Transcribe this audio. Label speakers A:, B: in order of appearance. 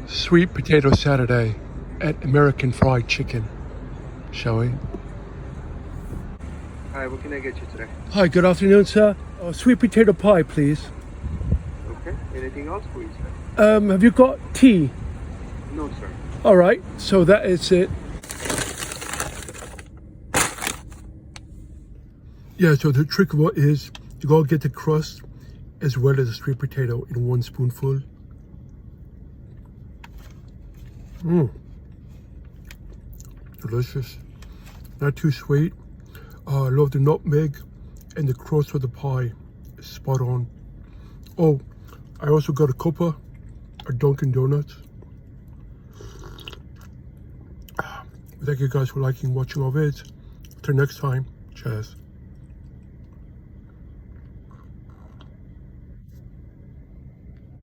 A: Sweet Potato Saturday at American Fried Chicken, shall we?
B: Hi, what can I get you today?
A: Hi, good afternoon, sir. Sweet potato pie, please.
B: Okay, anything else for you, sir?
A: Have you got tea?
B: No, sir.
A: All right, so that is it. Yeah, so the trick of what is you gotta get the crust as well as the sweet potato in one spoonful. Delicious. Not too sweet. I love the nutmeg and the crust of the pie. It's spot on. Oh, I also got a cuppa of Dunkin' Donuts. Thank you guys for liking, watching our vids. Till next time, cheers.